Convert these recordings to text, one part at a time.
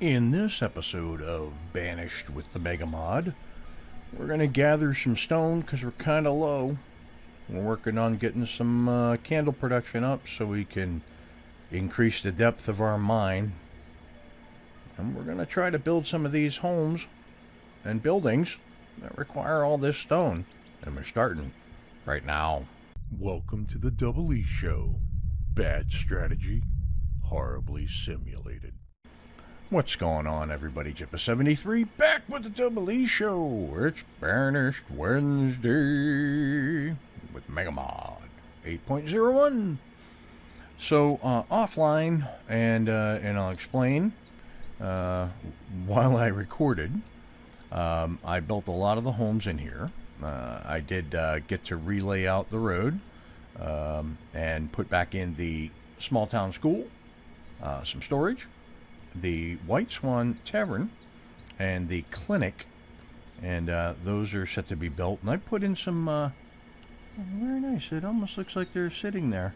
In this episode of Banished with the MegaMod, we're going to gather some stone because we're kind of low. We're working on getting some candle production up so we can increase the depth of our mine. And we're going to try to build some of these homes and buildings that require all this stone. And we're starting right now. Welcome to the DoubleEShow. Bad strategy, horribly simulated. What's going on, everybody? Ep21 back with the DoubleEShow. It's Banished Wednesday with MegaMod 8.01. So offline, and I'll explain. While I recorded, I built a lot of the homes in here. I did get to relay out the road and put back in the small town school, some storage, the White Swan Tavern, and the clinic, and those are set to be built. And I put in some very nice. It almost looks like they're sitting there.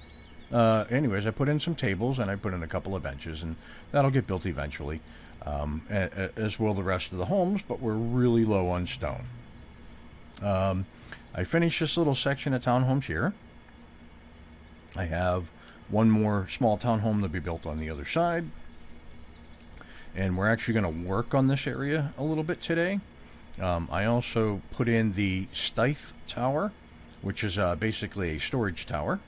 Anyways, I put in some tables and I put in a couple of benches, and that'll get built eventually, as will the rest of the homes. But we're really low on stone. I finished this little section of townhomes here. I have one more small townhome to be built on the other side. And we're actually going to work on this area a little bit today. I also put in the Stithe Tower, which is basically a storage tower.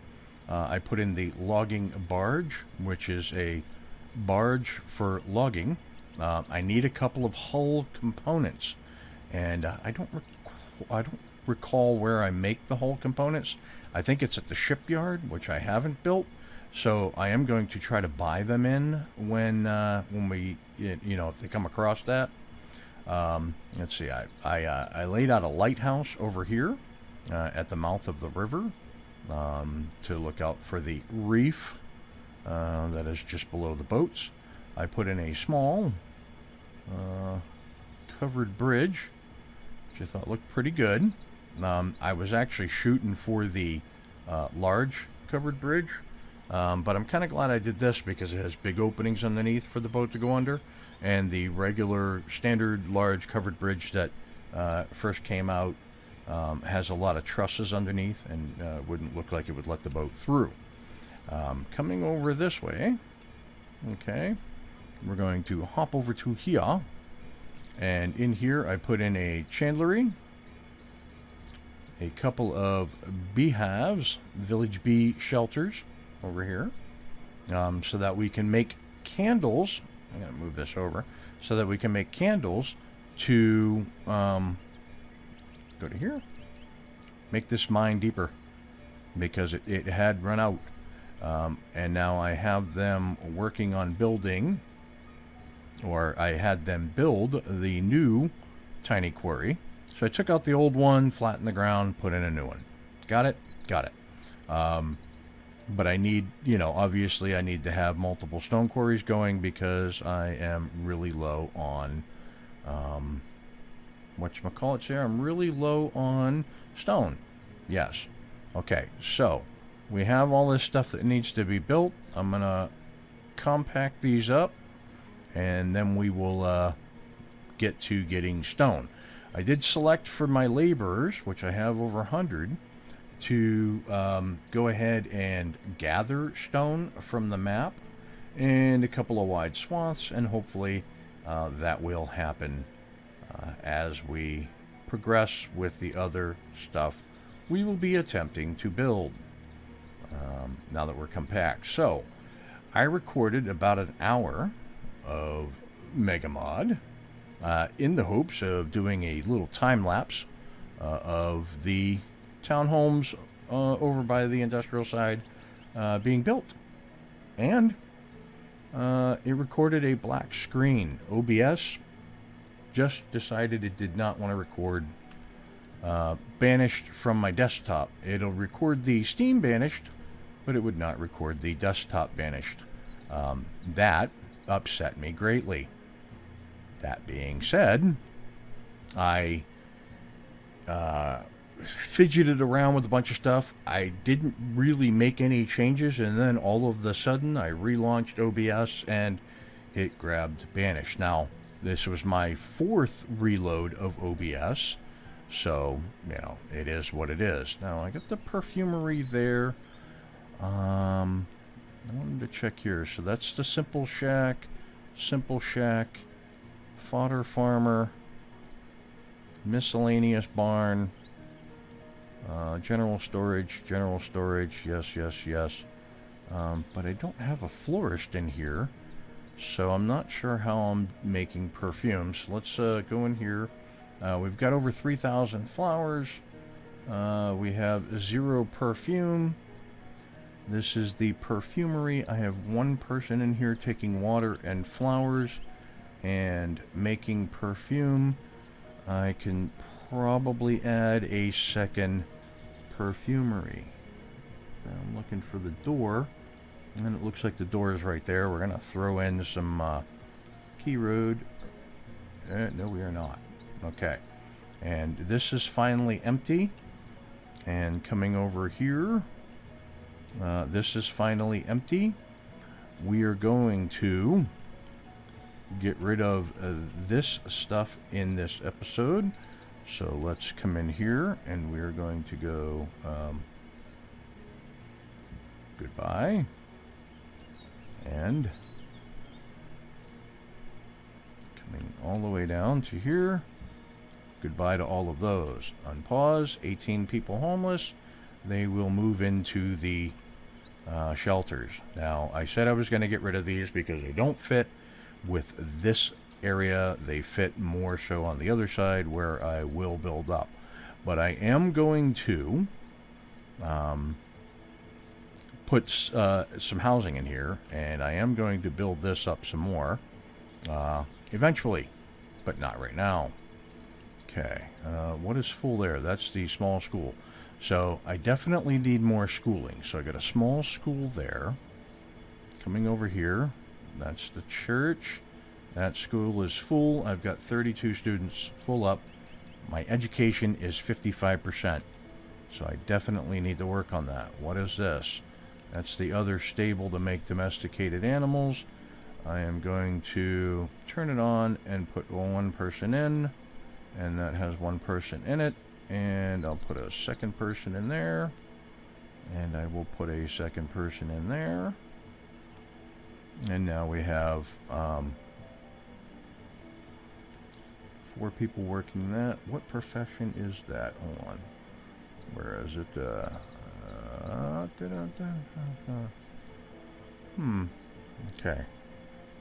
I put in the logging barge, which is a barge for logging. I need a couple of hull components, and I don't recall where I make the hull components. I think it's at the shipyard, which I haven't built. So I am going to try to buy them in when we, if they come across that. Let's see. I laid out a lighthouse over here at the mouth of the river to look out for the reef that is just below the boats. I put in a small covered bridge, which I thought looked pretty good. I was actually shooting for the large covered bridge. But I'm kind of glad I did this because it has big openings underneath for the boat to go under, and the regular standard large covered bridge that first came out has a lot of trusses underneath and wouldn't look like it would let the boat through. Coming over this way, okay, we're going to hop over to here, and in here I put in a chandlery, a couple of beehives, village bee shelters over here, so that we can make candles. I'm going to move this over so that we can make candles to go to here, make this mine deeper because it had run out, and now I have them working on building, or I had them build the new tiny quarry. So I took out the old one, flattened the ground, put in a new one. Got it. But I need, obviously I need to have multiple stone quarries going because I am really low on, whatchamacallits there? I'm really low on stone. Yes. Okay, so we have all this stuff that needs to be built. I'm going to compact these up, and then we will get to getting stone. I did select for my laborers, which I have over 100, to go ahead and gather stone from the map and a couple of wide swaths, and hopefully that will happen as we progress with the other stuff we will be attempting to build now that we're compact. So I recorded about an hour of MegaMod in the hopes of doing a little time lapse of the townhomes over by the industrial side being built, and it recorded a black screen. OBS just decided it did not want to record Banished from my desktop. It'll record the Steam Banished, but it would not record the desktop Banished. That upset me greatly. That being said, I fidgeted around with a bunch of stuff. I didn't really make any changes, and then all of a sudden I relaunched OBS and it grabbed Banished. Now, this was my fourth reload of OBS, so, you know, it is what it is. Now, I got the perfumery there. I wanted to check here. So that's the simple shack, fodder farmer, miscellaneous barn, general storage, yes. But I don't have a florist in here, so I'm not sure how I'm making perfumes. Let's go in here. We've got over 3,000 flowers. We have 0 perfume. This is the perfumery. I have 1 person in here taking water and flowers and making perfume. I can probably add a second perfumery. I'm looking for the door, and it looks like the door is right there. We're gonna throw in some key road. No, we are not. Okay, and this is finally empty. And coming over here, this is finally empty. We are going to get rid of this stuff in this episode. So let's come in here, and we're going to go goodbye, and coming all the way down to here, goodbye to all of those. Unpause. 18 people homeless. They will move into the shelters. Now, I said I was going to get rid of these because they don't fit with this area. They fit more so on the other side where I will build up. But I am going to put some housing in here, and I am going to build this up some more eventually, but not right now. Okay, what is full there? That's the small school. So I definitely need more schooling. So I got a small school there. Coming over here, that's the church. That school is full. I've got 32 students full up. My education is 55%. So I definitely need to work on that. What is this? That's the other stable to make domesticated animals. I am going to turn it on and put 1 person in. And that has 1 person in it. And I'll put a second person in there. And I will put a second person in there. And now we have 4 people working that. What profession is that? Hold on. Where is it? Okay.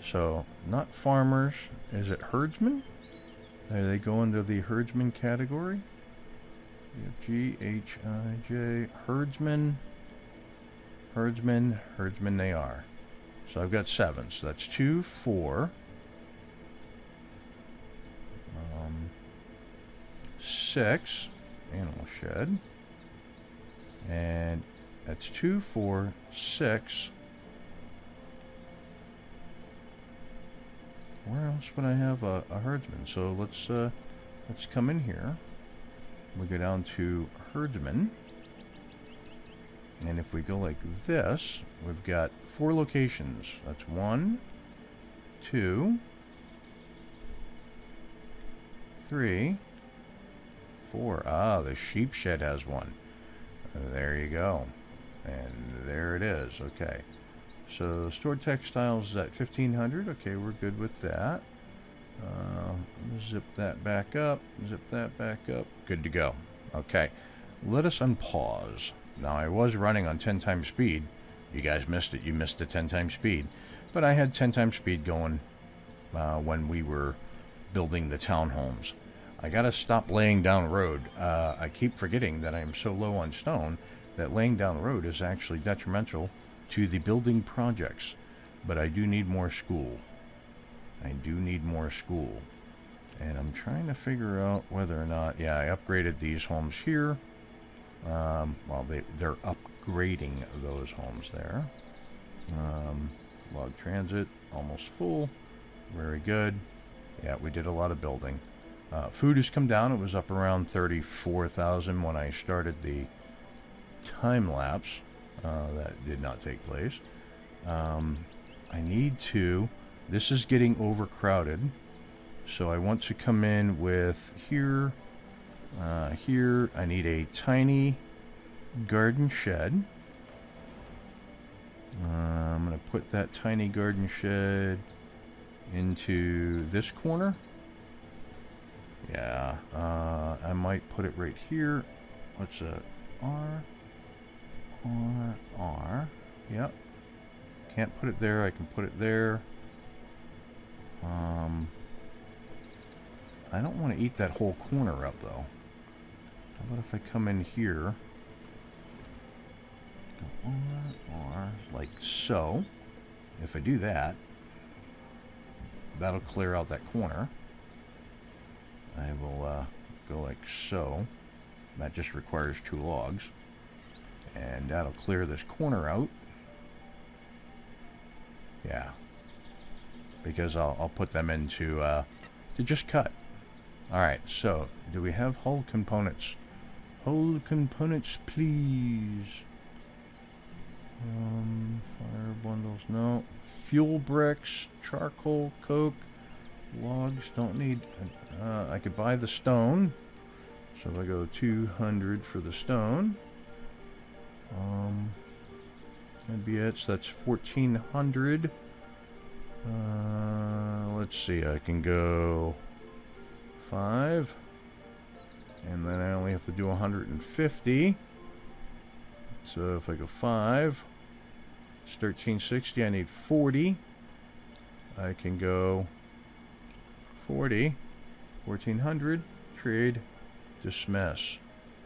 So, not farmers. Is it herdsmen? They go into the herdsman category. G-H-I-J. Herdsman. Herdsmen they are. So I've got 7. So that's 2, 4. 6. Animal shed. And that's 2, 4, 6. Where else would I have a herdsman? So let's come in here. We go down to herdsman. And if we go like this, we've got 4 locations. That's 1, 2, 3, 4. Ah, the sheep shed has 1. There you go. And there it is. Okay. So stored textiles is at 1,500. Okay, we're good with that. Zip that back up. Zip that back up. Good to go. Okay. Let us unpause. Now, I was running on 10 times speed. You guys missed it. You missed the 10 times speed. But I had 10 times speed going when we were building the townhomes. I gotta stop laying down road. I keep forgetting that I'm so low on stone that laying down road is actually detrimental to the building projects. But I do need more school. And I'm trying to figure out whether or not... Yeah, I upgraded these homes here. Well, they're upgrading those homes there. Log transit, almost full. Very good. Yeah, we did a lot of building. Food has come down. It was up around 34,000 when I started the time lapse. That did not take place. I need to... This is getting overcrowded. So I want to come in with here, here. I need a tiny garden shed. I'm going to put that tiny garden shed into this corner. Yeah, I might put it right here. What's a R? R, R. Yep. Can't put it there. I can put it there. I don't want to eat that whole corner up, though. How about if I come in here? Go R, like so. If I do that, that'll clear out that corner. I will go like so. That just requires 2 logs. And that'll clear this corner out. Yeah. Because I'll put them into to just cut. Alright, so do we have hull components? Hull components, please. Fire bundles, no. Fuel bricks, charcoal, coke, logs, don't need. I could buy the stone. So if I go 200 for the stone. That'd be it, so that's 1400. Let's see, I can go 5. And then I only have to do 150. So if I go 5, it's 1360. I need 40. I can go 40, 1400, trade, dismiss.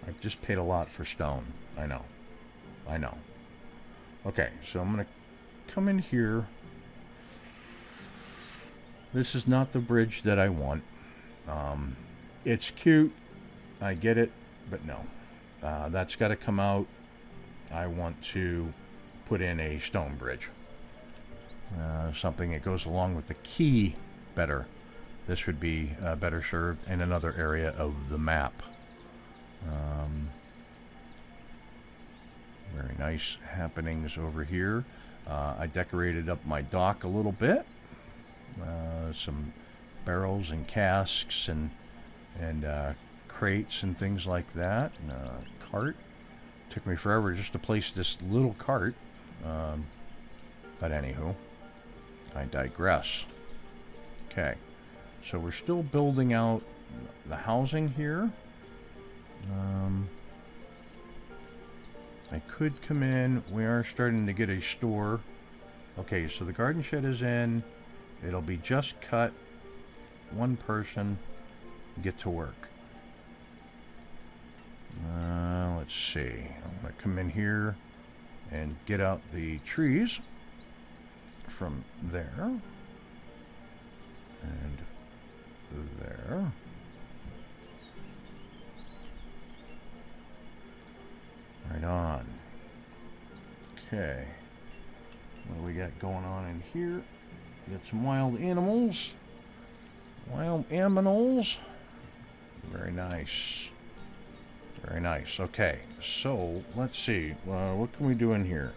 I've just paid a lot for stone. I know. I know. Okay, so I'm going to come in here. This is not the bridge that I want. It's cute. I get it, but no. That's got to come out. I want to put in a stone bridge. Something that goes along with the key better. This would be better served in another area of the map. Very nice happenings over here. I decorated up my dock a little bit. Some barrels and casks and crates and things like that. And a cart. Took me forever just to place this little cart. But anywho, I digress. Okay, so we're still building out the housing here. I could come in. We are starting to get a store. Okay, so the garden shed is in. It'll be just cut. One person. Get to work. Let's see. I'm going to come in here and get out the trees from there. And there. Right on. Okay. What do we got going on in here? Got some wild animals. Wild aminals. Very nice. Very nice. Okay. So, let's see. What can we do in here?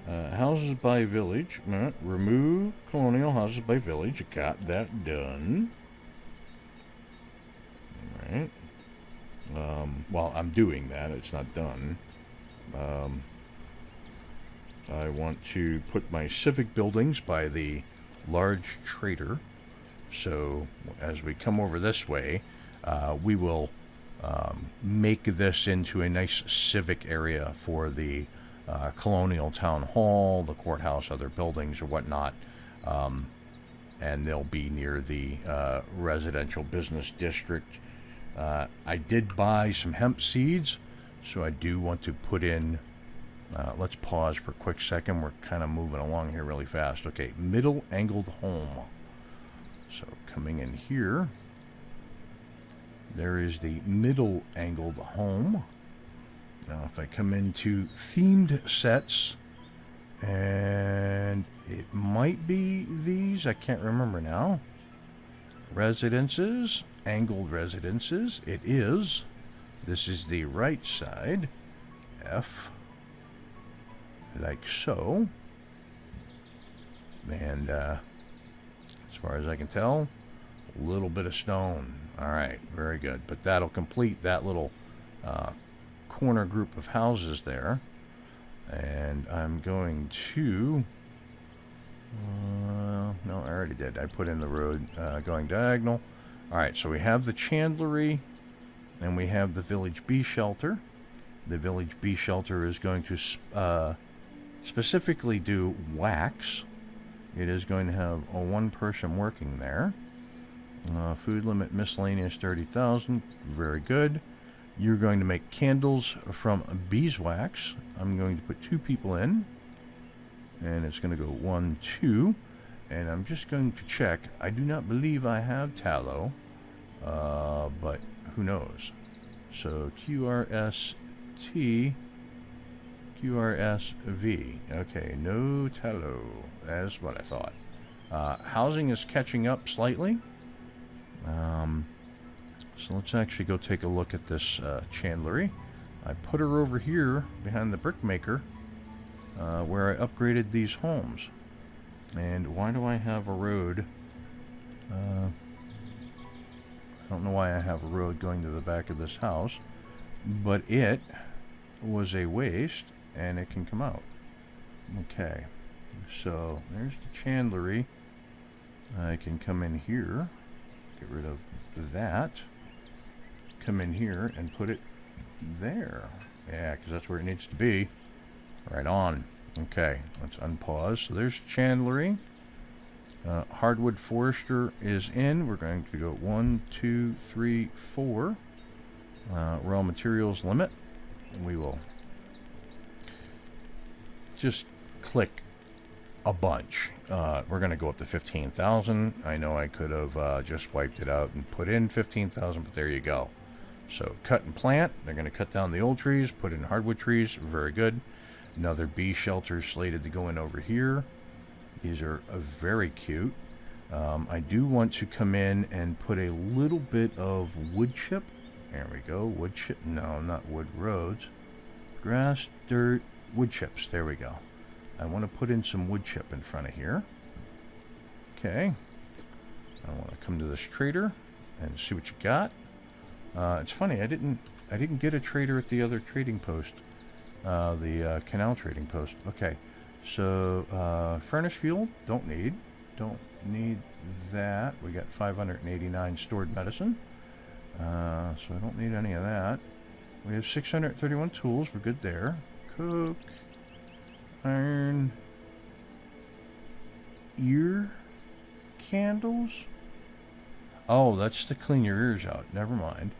Houses by village. Remove colonial houses by village. Got that done. Alright. Well, I'm doing that. It's not done. I want to put my civic buildings by the large trader. So as we come over this way, we will make this into a nice civic area for the colonial town hall, the courthouse, other buildings or whatnot. And they'll be near the residential business district. I did buy some hemp seeds, so I do want to put in, let's pause for a quick second. We're kind of moving along here really fast. Okay, middle angled home. So coming in here, there is the middle angled home. Now if I come into themed sets, and it might be these, I can't remember now. Residences, angled residences, it is. This is the right side, F, like so. And far as I can tell. A little bit of stone. Alright, very good. But that'll complete that little corner group of houses there. And I'm going to... no, I already did. I put in the road going diagonal. Alright, so we have the chandlery, and we have the village bee shelter. The village bee shelter is going to specifically do wax. It is going to have one person working there. Food limit miscellaneous 30,000. Very good. You're going to make candles from beeswax. I'm going to put 2 people in. And it's going to go 1, 2. And I'm just going to check. I do not believe I have tallow. But who knows? So QRST, QRSV. Okay, no tallow. That's what I thought. Housing is catching up slightly. So let's actually go take a look at this chandlery. I put her over here behind the brickmaker where I upgraded these homes. And why do I have a road? I don't know why I have a road going to the back of this house, but it was a waste and it can come out. Okay, so there's the chandlery. I can come in here, get rid of that, come in here and put it there. Yeah, because that's where it needs to be. Right on. Okay, let's unpause. So there's chandlery. Hardwood forester is in. We're going to go 1, 2, 3, 4. Raw materials limit. We will just click a bunch. We're going to go up to 15,000. I know I could have just wiped it out and put in 15,000, but there you go. So cut and plant. They're going to cut down the old trees, put in hardwood trees. Very good. Another bee shelter slated to go in over here. These are very cute. I do want to come in and put a little bit of wood chip. There we go. Wood chip. No, not wood roads. Grass, dirt, wood chips. There we go. I want to put in some wood chip in front of here. Okay. I want to come to this trader and see what you got. It's funny. I didn't get a trader at the other trading post. The canal trading post. Okay. So, furnace fuel, don't need that. We got 589 stored medicine, so I don't need any of that. We have 631 tools, we're good there. Coke, iron, ear candles. Oh, that's to clean your ears out, never mind.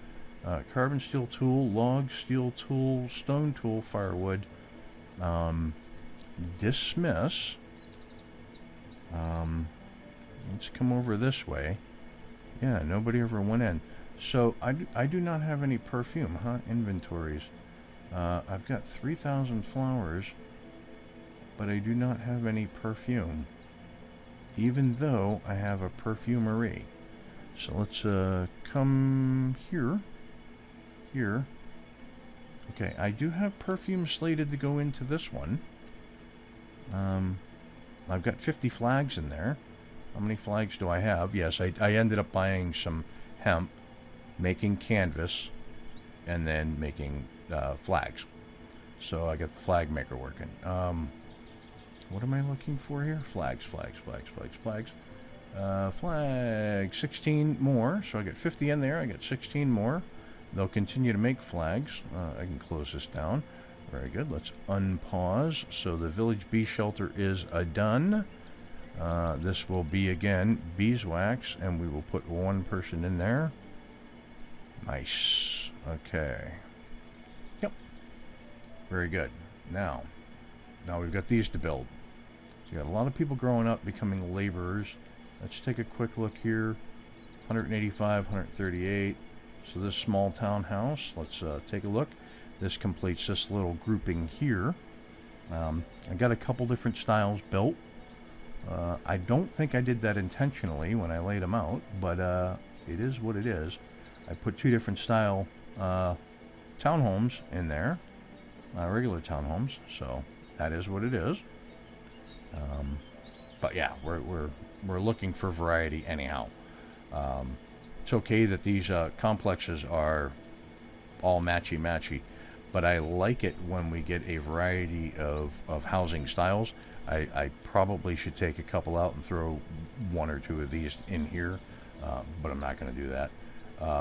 Carbon steel tool, log steel tool, stone tool, firewood. Dismiss. Let's come over this way. Yeah, nobody ever went in. So I do not have any perfume, huh? Inventories. I've got 3,000 flowers, but I do not have any perfume, even though I have a perfumery. So let's come here. Here. Okay, I do have perfume slated to go into this one. I've got 50 flags in there. How many flags do I have? Yes, I ended up buying some hemp, making canvas, and then making flags. So I got the flag maker working. What am I looking for here? Flags. Flag 16 more. So I got 50 in there. I got 16 more. They'll continue to make flags. I can close this down. Very good. Let's unpause. So the village bee shelter is done. This will be, again, beeswax, and we will put one person in there. Nice. Okay. Yep. Very good. Now we've got these to build. So you got a lot of people growing up, becoming laborers. Let's take a quick look here. 185, 138. So this small townhouse, let's take a look. This completes this little grouping here. I got a couple different styles built. I don't think I did that intentionally when I laid them out, but it is what it is. I put 2 different style townhomes in there, regular townhomes, so that is what it is. But yeah, we're we're looking for variety anyhow. It's okay that these complexes are all matchy-matchy, but I like it when we get a variety of housing styles. I probably should take a couple out and throw one or two of these in here, but I'm not going to do that.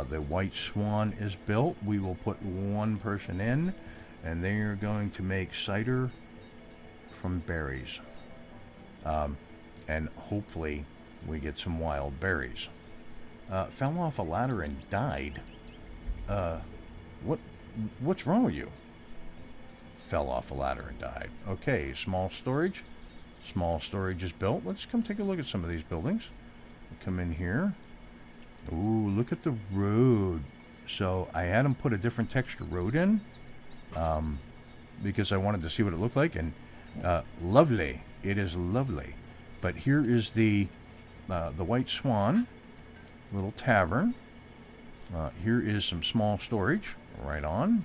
The White Swan is built. We will put one person in, and they are going to make cider from berries. And hopefully we get some wild berries. Fell off a ladder and died. What's wrong with you? Fell off a ladder and died. Okay, small storage. Small storage is built. Let's come take a look at some of these buildings. We'll come in here. Ooh, look at the road. So I had them put a different texture road in, because I wanted to see what it looked like, and lovely. It is lovely. But here is the White Swan little tavern. Here is some small storage right on,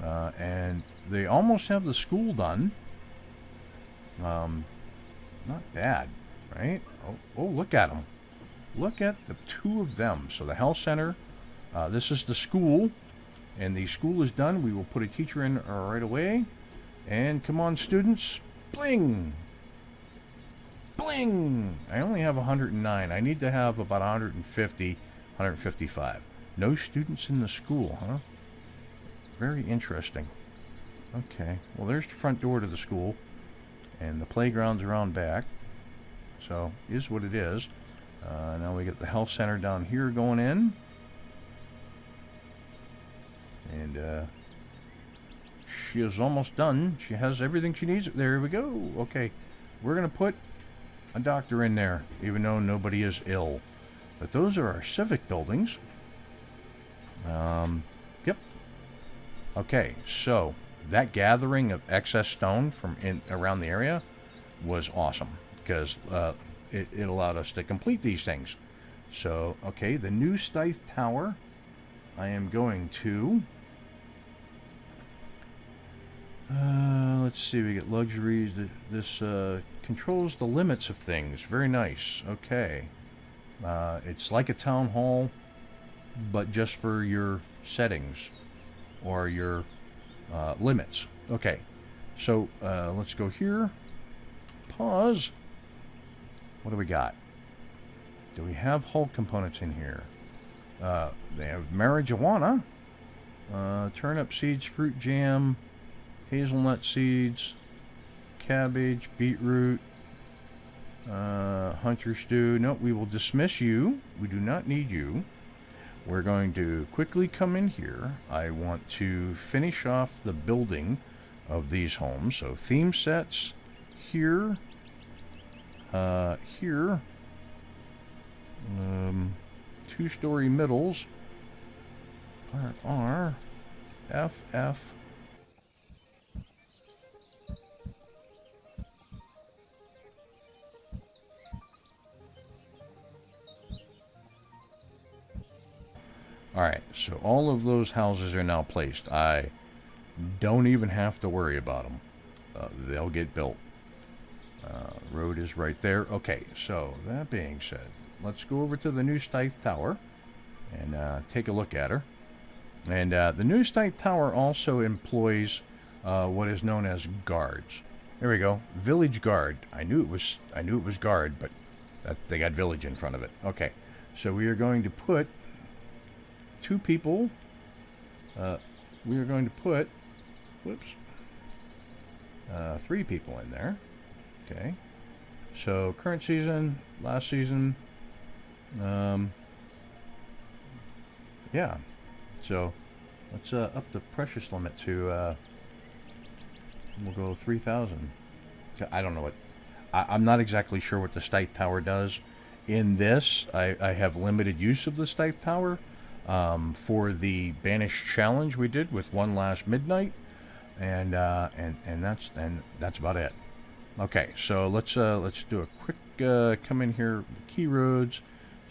and they almost have the school done. Not bad, right? Oh, look at them. Look at the two of them. So the health center, this is the school, and the school is done. We will put a teacher in right away. And come on, students. Bling! Bling! I only have 109. I need to have about 150, 155. No students in the school, huh? Very interesting. Okay, well, there's the front door to the school, and the playground's around back. So, is what it is. Now we get the health center down here going in. And she is almost done. She has everything she needs. There we go. Okay, we're going to put a doctor in there, even though nobody is ill. But those are our civic buildings. Yep. Okay, so that gathering of excess stone from around the area was awesome, because it allowed us to complete these things. So, okay, the new Stithe Tower, I am going to... let's see, we get luxuries. This controls the limits of things. Very nice. Okay. It's like a town hall, but just for your settings or your limits. Okay. So, let's go here. Pause. What do we got? Do we have hull components in here? They have marijuana, turnip seeds, fruit jam, hazelnut seeds, cabbage, beetroot, hunter stew. No, we will dismiss you. We do not need you. We're going to quickly come in here. I want to finish off the building of these homes. So theme sets here, here, two-story middles, R, F, F. Alright, so all of those houses are now placed. I don't even have to worry about them. They'll get built. Road is right there. Okay, so that being said, let's go over to the new Stithe Tower and take a look at her. And the new Stithe Tower also employs what is known as guards. There we go, village guard. I knew it was guard, but they got village in front of it. Okay, so we are going to put two people. We are going to put, three people in there. Okay, so current season, last season, yeah, so let's up the precious limit to, we'll go 3,000. I don't know what, I'm not exactly sure what the Stithe Tower does. In this, I have limited use of the Stithe Tower for the Banished challenge we did with One Last Midnight, and that's about it. Okay, so let's do a quick come in here, key roads.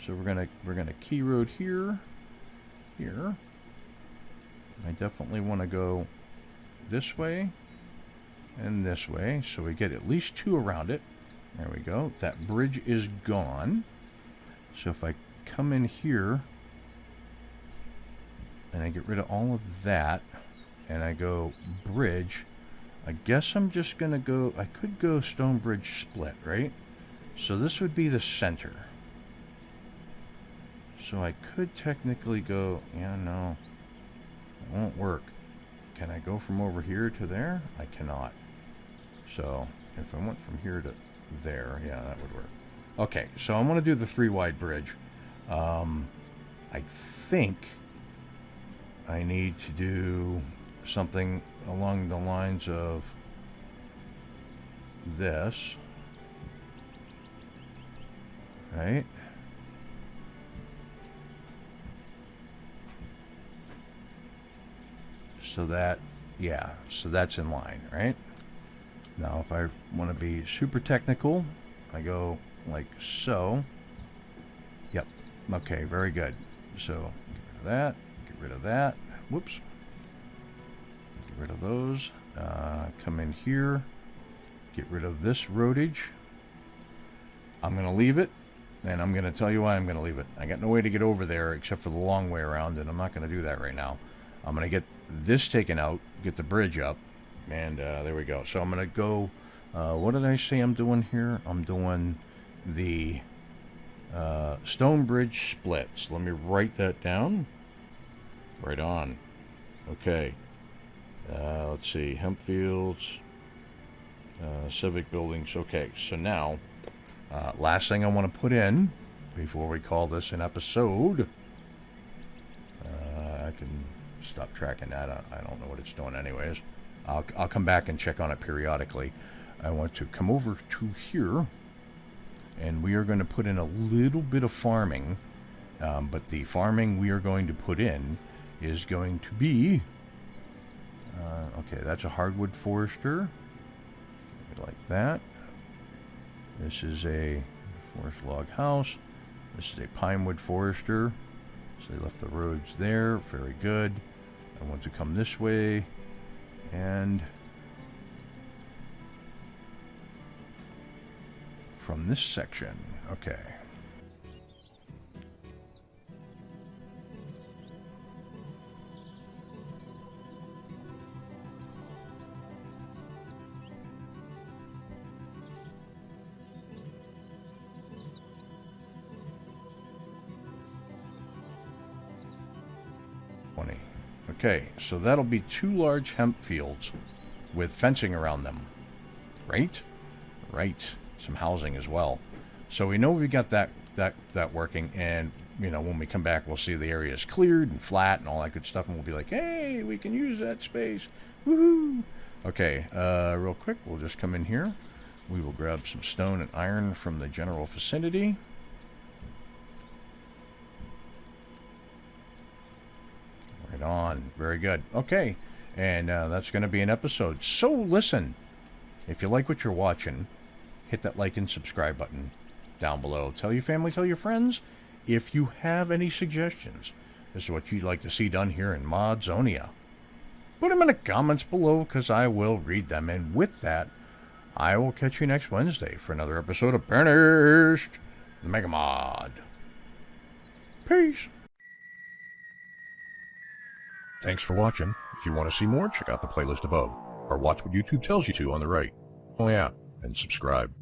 So we're gonna key road here. I definitely want to go this way and this way, so we get at least two around it. There we go. That bridge is gone. So if I come in here and I get rid of all of that and I go bridge, I guess I'm just going to go, I could go stone bridge split, right? So this would be the center. So I could technically go, yeah, no, it won't work. Can I go from over here to there? I cannot. So if I went from here to there, yeah, that would work. Okay, so I'm going to do the 3-wide bridge. I think I need to do something along the lines of this, right? So that, yeah, so that's in line, right? Now if I want to be super technical, I go like so. Yep, okay, very good. So get rid of that, get rid of that, whoops. Get rid of those, come in here, get rid of this roadage. I'm going to leave it, and I'm going to tell you why I'm going to leave it. I got no way to get over there except for the long way around, and I'm not going to do that right now. I'm going to get this taken out, get the bridge up, and there we go. So I'm going to go, what did I say I'm doing here? I'm doing the stone bridge splits. Let me write that down. Right on. Okay. Let's see, hemp fields, civic buildings. Okay, so now, last thing I want to put in before we call this an episode, I can stop tracking that. I don't know what it's doing anyways. I'll come back and check on it periodically. I want to come over to here, and we are going to put in a little bit of farming, but the farming we are going to put in is going to be, okay, that's a hardwood forester, like that. This is a forest log house. This is a pinewood forester. So they left the roads there, very good. I want to come this way, and from this section, okay. Okay, so that'll be 2 large hemp fields with fencing around them, right? Right. Some housing as well. So we know we got that working, and you know, when we come back, we'll see the area is cleared and flat and all that good stuff, and we'll be like, hey, we can use that space. Woohoo! Okay, real quick, we'll just come in here. We will grab some stone and iron from the general vicinity. Right on. Very good. Okay. And that's going to be an episode. So listen, if you like what you're watching, hit that like and subscribe button down below. Tell your family, tell your friends. If you have any suggestions as to what you'd like to see done here in Modzonia, put them in the comments below, because I will read them. And with that, I will catch you next Wednesday for another episode of Banished MegaMod. Peace. Thanks for watching. If you want to see more, check out the playlist above, or watch what YouTube tells you to on the right. Oh yeah, and subscribe.